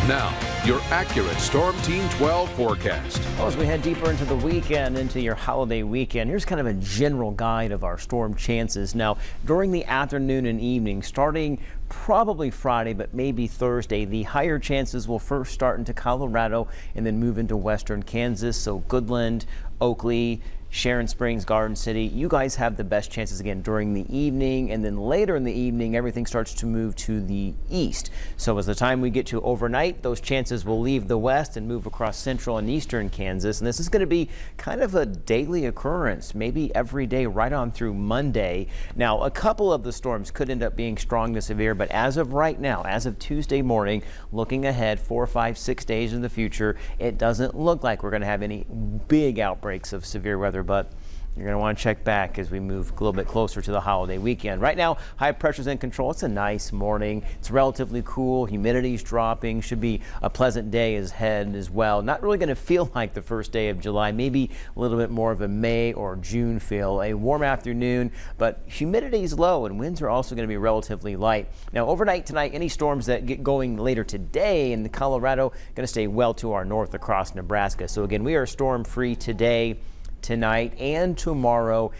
Now, your accurate Storm Team 12 forecast. Well, as we head deeper into the weekend, into your holiday weekend, here's kind of a general guide of our storm chances. Now, during the afternoon and evening, starting probably Friday, but maybe Thursday, the higher chances will first start into Colorado and then move into western Kansas. So Goodland, Oakley, Sharon Springs, Garden City, you guys have the best chances again during the evening, and then later in the evening everything starts to move to the east. So as the time we get to overnight, those chances will leave the west and move across central and eastern Kansas, and this is going to be kind of a daily occurrence, maybe every day right on through Monday. Now, a couple of the storms could end up being strong to severe, but as of right now, as of Tuesday morning, looking ahead 4, 5, 6 days in the future, it doesn't look like we're going to have any big outbreaks of severe weather, but you're going to want to check back as we move a little bit closer to the holiday weekend. Right now, high pressure's in control. It's a nice morning. It's relatively cool. Humidity's dropping. Should be a pleasant day ahead as well. Not really going to feel like the first day of July. Maybe a little bit more of a May or June feel. A warm afternoon, but humidity's low and winds are also going to be relatively light. Now, overnight tonight, any storms that get going later today in Colorado going to stay well to our north across Nebraska. So again, we are storm free today, tonight, and tomorrow.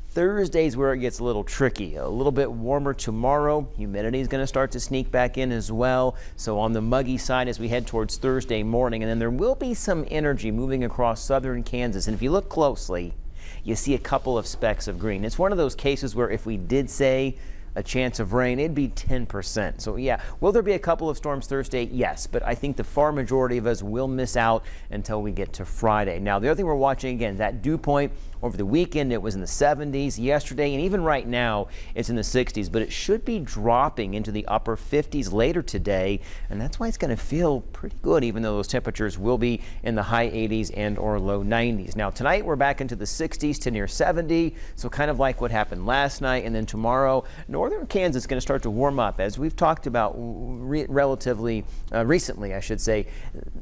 Thursday's where it gets a little tricky. A little bit warmer tomorrow. Humidity is going to start to sneak back in as well. So on the muggy side as we head towards Thursday morning, and then there will be some energy moving across southern Kansas. And if you look closely, you see a couple of specks of green. It's one of those cases where if we did say a chance of rain, it'd be 10%. So yeah, will there be a couple of storms Thursday? Yes, but I think the far majority of us will miss out until we get to Friday. Now, the other thing we're watching again, that dew point over the weekend, it was in the 70s yesterday, and even right now it's in the 60s, but it should be dropping into the upper 50s later today, and that's why it's going to feel pretty good, even though those temperatures will be in the high 80s and or low 90s. Now, tonight we're back into the 60s to near 70, so kind of like what happened last night, and then tomorrow, northern Kansas is going to start to warm up. As we've talked about relatively recently, I should say,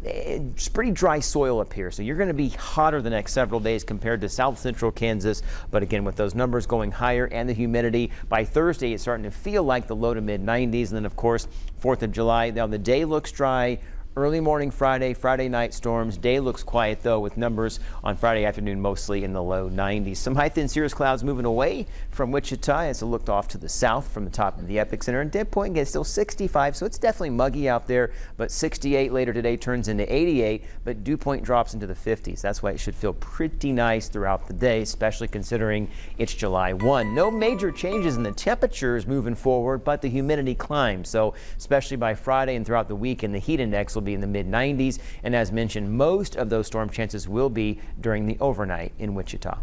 it's pretty dry soil up here, so you're going to be hotter the next several days compared to south central Kansas. But again, with those numbers going higher and the humidity, by Thursday it's starting to feel like the low to mid 90s. And then of course 4th of July, now the day looks dry. Early morning Friday, Friday night storms. Day looks quiet though, with numbers on Friday afternoon mostly in the low 90s. Some high thin cirrus clouds moving away from Wichita as it looked off to the south from the top of the epic center. And dead point again, still 65, so it's definitely muggy out there, but 68 later today turns into 88, but dew point drops into the 50s. That's why it should feel pretty nice throughout the day, especially considering it's July 1. No major changes in the temperatures moving forward, but the humidity climbs. So especially by Friday and throughout the weekend, the heat index will be in the mid 90s, and as mentioned, most of those storm chances will be during the overnight in Wichita.